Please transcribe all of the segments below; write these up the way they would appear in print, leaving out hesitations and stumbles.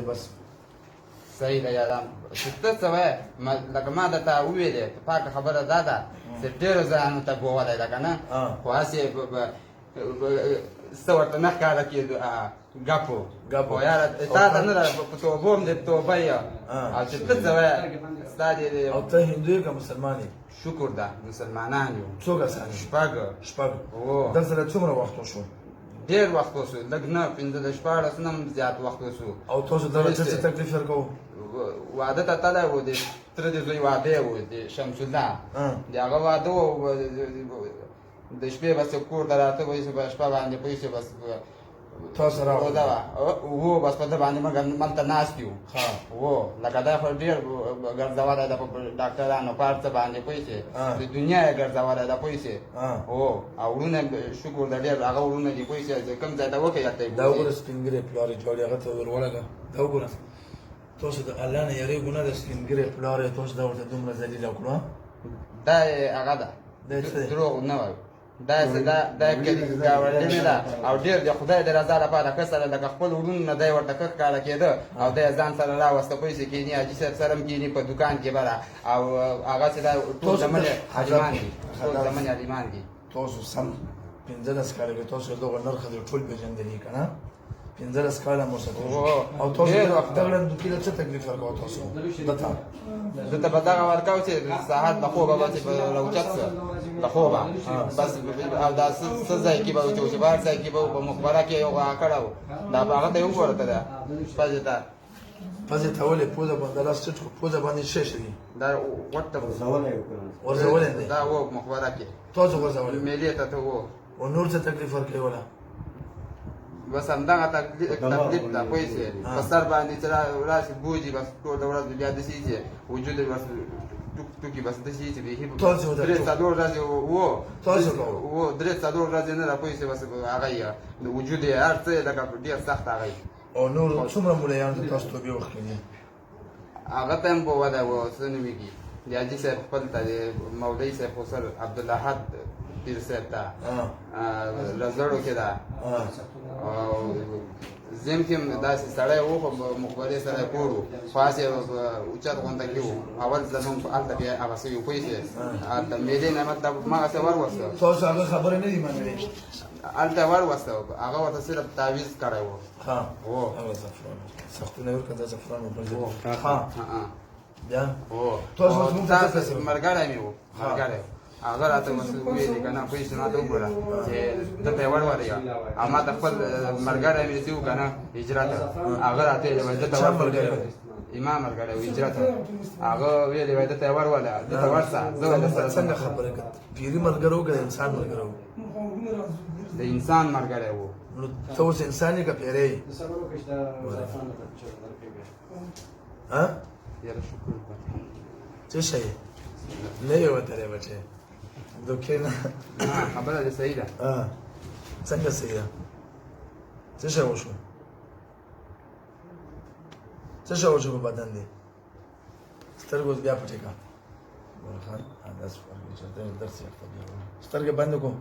بس صحیح ده یادم چې ته څه وایې لکه ما درته وویلې پاکه خبره دا ده چې ډېرو ځایانو ته ګوولی ده که نه خو هسې څه ورته نه ښکاره کېدو ګپو خو یاره تا ته نه ده په توبو هم دې توبه یې او چې ته څه وایې ستا دې او ته هندو یې که مسلمان یې؟ شکر ده مسلمانان یو څو کسان یې؟ شپږ هو دلته له څومره وخت وشو؟ ډېر وخت وسو لږ نه پنځه شپاړس نه هم زیات وخت وسو او تاسو دغه څه تکلیف ورکوو؟ واده ته تللی و د تره د زوی واده و د شمس الله د هغه واده و د شپې بس کور ته راته وایي په شپه باندې پیسې بس تاسو راغلئ و بس په ده باندې موږ هلته ناست یو و لکه دا خو ډېر ګرځولی ده په ډاکټرانو په هر څه باندې پیسې د دنیا یې ګرځولی ده پیسې هو او وروڼه شکر ده ډېر هغه وروڼه دي پیسې چې کوم ځای ته وکړي هلته یې دا وګوره سپین ږیری پلار یې جوړ یې هغه ته ور ولګه دا وګوره تاسو د الله نه یېرېږو نه د سپین ږیری پلار یې تاسو دا ورته دومره ذلیله وکړو دا یې هغه ده دروغ نه وایو دا ګاونډي مې ده او ډېر د خدای د رضا لپاره ښه سره لکه خپل وروڼو نه دی ورته ښه ښکاره کېده او دی یې ځان سره راوسته پیسې کښېني حاجي صاحب سره هم کښېني په دوکان کې به او هغه چې دا ټول زمن حلیمان دي ټول زمن حلیمان دي تاسو سم 15 کاله کې تاسو دغه نر ښځې ټول پېژندلي که نه 15 کاله مو سره او تاسو دغه دوکي له څه تکلیف ورکوو تاسو دته دته به دغه ورکوو چې ساعت له خوبه به چې راوچت شه له خوبه بس او دا څه ځای کې به وچو چې بهر ځای کې به په مخبره کې یو هغه کړی و دا به هغه ته یې وګوره ته ده پزې ته پزې ته ولې پوزه باندې لاس ټیټ کړو پوزه باندې څه شي دا ورته ورځولی دی دا و مخبره کې تاسو ورځولی میلې ته ته و او نور څه تکلیف ورکوي وله بس همدغه تکلیف ده پیسې په سر باندې چې راشي بوجي بس ټوله ورځ بیا داسې چې وجود یې بس ټوکې بس داسې چې بیخي درې څلور ورځې و درې څلور ورځې نه ده پیسې بس هغه یې د وجود یې هر څه یې لکه ډېر سخت هغه یې او نور څومره مولایان ته تاسو توبې وکړې هغه ته هم په وده و څه نومېږي د حاجي صاحب خپل ته د مولوي صاحب خسر عبدالاحد پیر صاحب ته رزړو کې ده او زم کې داسې سړی و په مخبرې سره کور و خو هسې اوچت غونډه کې و اول زمونږ هلته بیا هغه څه یو پیسې هلته مېلې نه مطلب ما هسې وروسته تاسو هغه خبرې نه دي منلې هلته وروسته هغه ورته صرف تعویض کړی و هو هغه زعفران سختونه یې ورکړه دا زعفران بیا تاسو ملګری مې و ملګری هغه راته ویلي که نه پیسې ما ته وګوره چې دلته یې ورولېږه او ما ته خپل ملګری مې چې و که نه هجرت هغه راته ویلې دلته امام ملګری و هجرت هغه ویلې وایي دلته یې ورولې دلته ورشه زه درسره څنګه خبره کوي پیري ملګری و که د انسان ملګری و د انسان ملګری و نو ته اوس انسان یې که پیری یې یاره شکر څه شی یې نه یې وتلی بچی دوکې نه خبره دې صحیح ده څنګه صحیح ده څه شی وشو څه شی وشو په بدن دی سترګې اوس بیا پټې کړه سترګې بندې کړو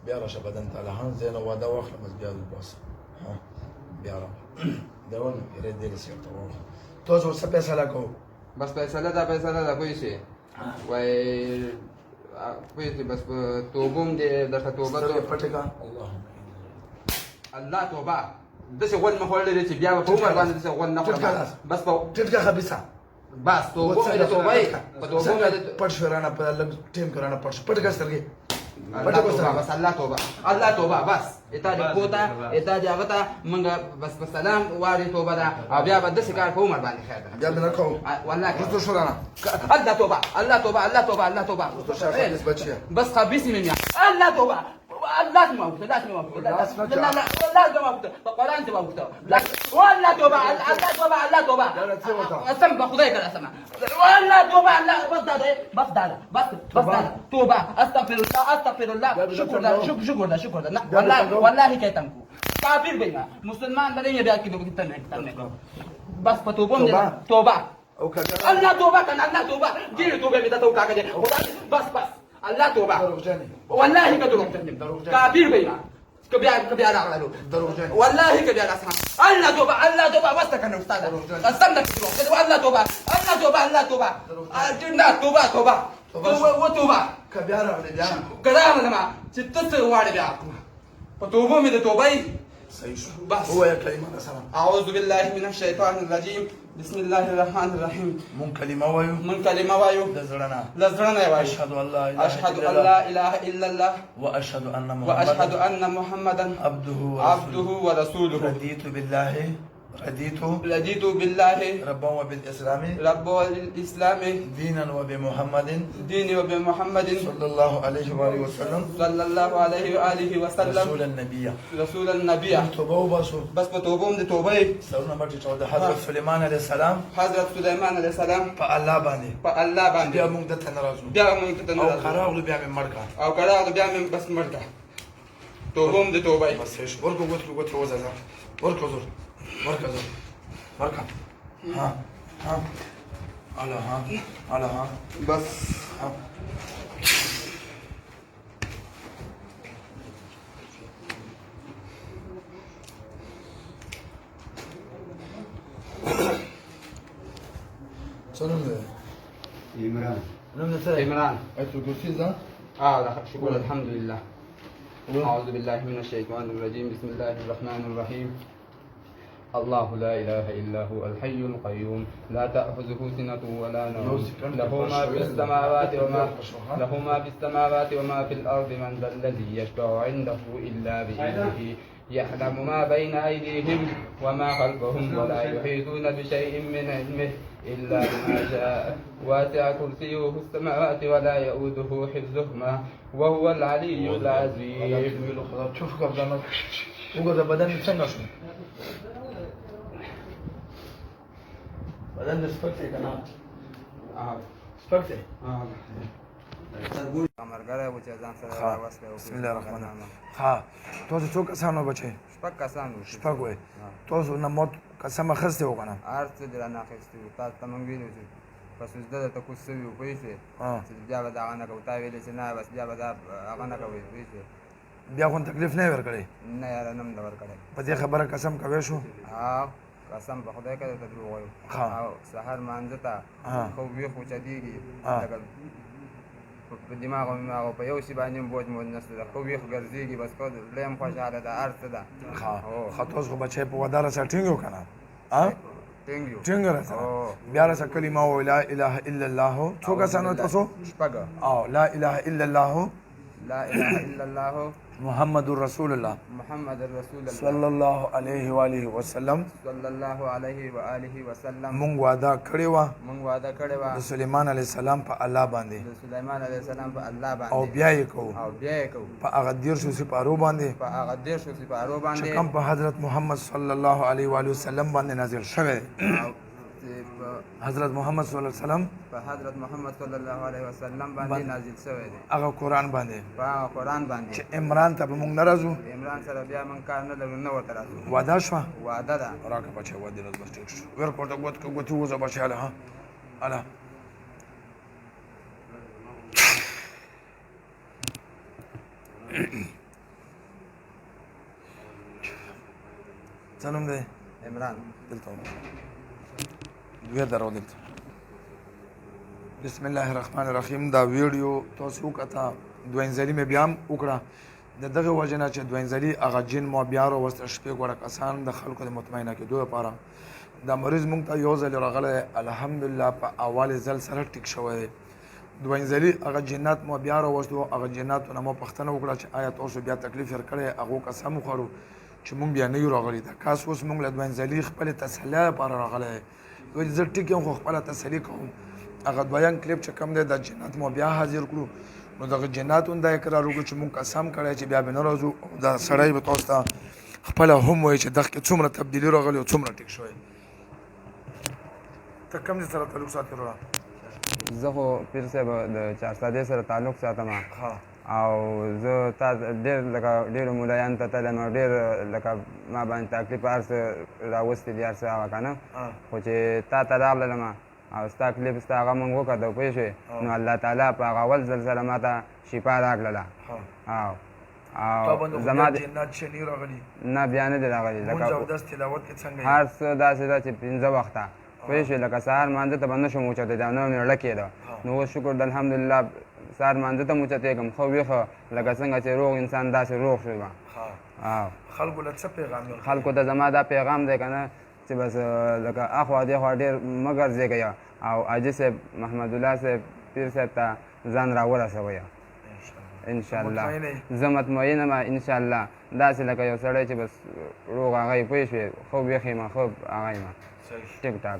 بیا راشه بدن ته الحمد زه نه واده واخلم بس بیا وباسه بیا را دیوال یې دې سیټ تاسو څه فیصله کوو بس فیصله ده پیسې وایي پیسې بس په توبه هم دې درته توبه پټې کړه الله توبه داسې غوږ مه خوړلی چې بیا به په عمر باندې داسې غوږ نه خورم بس په ټیټ کړه خبیثه بس توبه مې د توبه یې په توبه مې پټ شو رانه په لږ ټیم کې رانه پټ شو پټ کړه سترګې بس الله توبه بس اتا دې کوته اتا دې هغه ته موږ بس په سلام واري توبه ده او بیا به داسې کار په عمر باندې خیر ده بیا به نه کوو والله رستو شو رانه الله توبه بس خبيث من يعني الله توبه لازم موجود لازم موجود لا لازم موجود القرآن موجود والله توبة الله توبة أسمع خداي كلا أسمع والله توبة بس ده توبة أستغفر الله شكر الله والله كي تنكو كافر بينا مسلمان بدين يبيع كده تنك بس فتوبون توبة الله توبة كان الله توبة جيل توبة بيتا توبة كده بس الله توبة والله كدروك كافر بينا كبير راغلو دروغجن. والله كبير اسمع الله توبه بس كان استاذ استنى كده والله توبه جنة توبه وتوبه كبيرة على بيان كلام لما تتصل وارد بيا فتوبوا من توبه سيشو بس هو يا كلمة سلام أعوذ بالله من الشيطان الرجيم بسم الله الرحمن الرحيم من كلمة ويو من كلمة وايو لزرنا لزرنا يا أشهد أن لا إله أشهد إلا أن الله لا إله إلا الله وأشهد أن وأشهد محمدا أن محمدا عبده ورسوله رضيت بالله رضيت بالله ربا وبالإسلام رب الإسلام دينا وبمحمد ديني وبمحمد صلى الله عليه وآله وسلم صلى الله عليه وآله وسلم رسول النبي توبوا باسو بس بتوبهم دي توبه سرنا مرتي چود حضرت سليمان عليه السلام حضرت سليمان عليه السلام فالله باندې فالله باندې بیا موږ د تنرازو بیا موږ ته او خراغلو بیا مې مرکا او کړه بیا مې بس مرګه توبهم دي توبه بس ايش ورکو ګوت وځه ورکو زور ورکا ها على ها بس ها سلام ده عمران نعم ده عمران الكرسي ده شكرا الحمد لله أعوذ بالله من الشيطان الرجيم بسم الله الرحمن الرحيم الله لا إله إلا هو الحي القيوم لا تأخذه سنة ولا نوم له ما في السماوات وما في الأرض من ذا الذي يشفع عنده إلا بإذنه يعلم ما بين أيديهم وما خلفهم ولا يحيطون بشيء من علمه إلا بما شاء واسع كرسيه السماوات ولا يؤوده حفظهما وهو العلي العظيم شوف قدامك وقد بدن څنګه شو بدن سپکته کنه سپکته مرګره و چې ځان سره راوسته بسم الله الرحمن الرحیم ها تاسو څو کسانو بچي شپږ کسان وو شپږ وای تاسو نه موت قسم خسته وکنه ارڅ درنه اخیستو تاسو ته مونږ ویلو چې پس زده ته کوڅه وی پېښه چې بیا به دا غنه کوي تا ویلې چې نه بس بیا به دا غنه کوي پېښه بیا خو تکلیف نه ورکړي نه یار نم دا ورکړي په دې خبره قسم کوي شو ها قسم په خدای کې ته دروغ وایو او سحر مانځه تا خو وی خو چديږي په دماغ او په یو شی باندې بوج مو نسته خو وی ګرځيږي بس کو لیم خوشاله ده ارڅ ده ها خطوس خو بچي په وداره سره ټینګو کنه ها ټینګ راځه بیا راځه کلمه او لا اله الا الله څو کسانو تاسو شپږ او لا اله الا الله محمد رسول الله صلی الله علیه و آله وسلم مونږ وعده کړی و د سليمان علیه السلام په الله باندې او بیا یې کوو په هغه 10 سپارو باندې چې کوم په حضرت محمد صلی الله علیه و آله وسلم باندې نازل شوی حضرت محمد صلی الله علیه وسلم په حضرت محمد صلی الله علیه وسلم باندې نازل شوی دی هغه قرآن باندې چې چې عمران ته به موږ نه راځو عمران سره بیا موږ کار نه لرو نه ورته راځو وعده شوه وعده ده راکه بچی وعده راز بس ټیک شو ورکوټه ګوتې وځه بچی هله ها هله څه نوم دی عمران دلته دوی درو دلته بسم الله الرحمن الرحیم دا ویډیو تاسو وکړه دوینځلي مې بیا هم وکړه د دغه وجه نه چې دوینځلي هغه جن مو بیا راوسته شپږ وړه کسان د خلکو د مطمئنه کېدو لپاره دا مریض مونږ ته یو ځل راغلی الحمدلله په اول ځل سره ټیک شوی دی دوینځلي هغه جنات مو بیا راوستو هغه جناتو نه مو پوښتنه وکړه چې آیا تاسو بیا تکلیف یې کړی هغو قسم وخورو چې مونږ بیا نه یو راغلي دا کاس اوس مونږ له دوینځلي خپلې تسلۍ لپاره راغلی وایي زه ټیک یم خو خپله تسلي کوم هغه دویم کلیپ چې کوم دی دا جنات مو بیا حاضر کړو نو دغه جناتو دا اقرار وکړو چې مونږ قسم کړی چې بیا به نه راځو دا سړی به تاسو ته خپله هم وایي چې دغه کې څومره تبدیلي راغلې او څومره ټیک شوی ته کوم ځای سره تعلق ساتې وروره زه خو پیر صاحب د چارسادې سره تعلق ساتم او زه تا ډېر لکه ډېرو ملایانو ته تللی نو ډېر لکه ما باندې تکلیف هر څه راوستي دي هر څه هغه که نه خو چې تا ته راغللم او ستا کلیپ ستا هغه مونږ وکتو پوه شوې نو الله تعالی په هغه اول ځل سره ما ته شفا راکړله او او زما جنات شنی راغلي نه بیا نه دی راغلی مونځ لکه او داس تلاوت کې څنګه هر څه داسې ده چې 15 وخته پوه شوې لکه سهار مانځه ته به نه شم اوچتی دا 9 میړه کېده نو اوس شکر د الحمدلله سهار مانځه ته م اوچتېږم ښه ویښه لکه څنګه چې روغ انسان داسې روغ شو خلکو له څه پیغام خلکو ته زما دا پیغام دی که نه چې بس لکه اخوا دېخوا ډېر مه ګرځېږئ او حاجي صاحب محمد الله صاحب پیر صاحب ته ځان راورسوئ انشاءالله زه مطمئن یم انشاءالله داسې لکه یو سړی چې بس روغ هغه یې پوه شوې ښه ویښ یم ښه هغه یم ټیک ټاک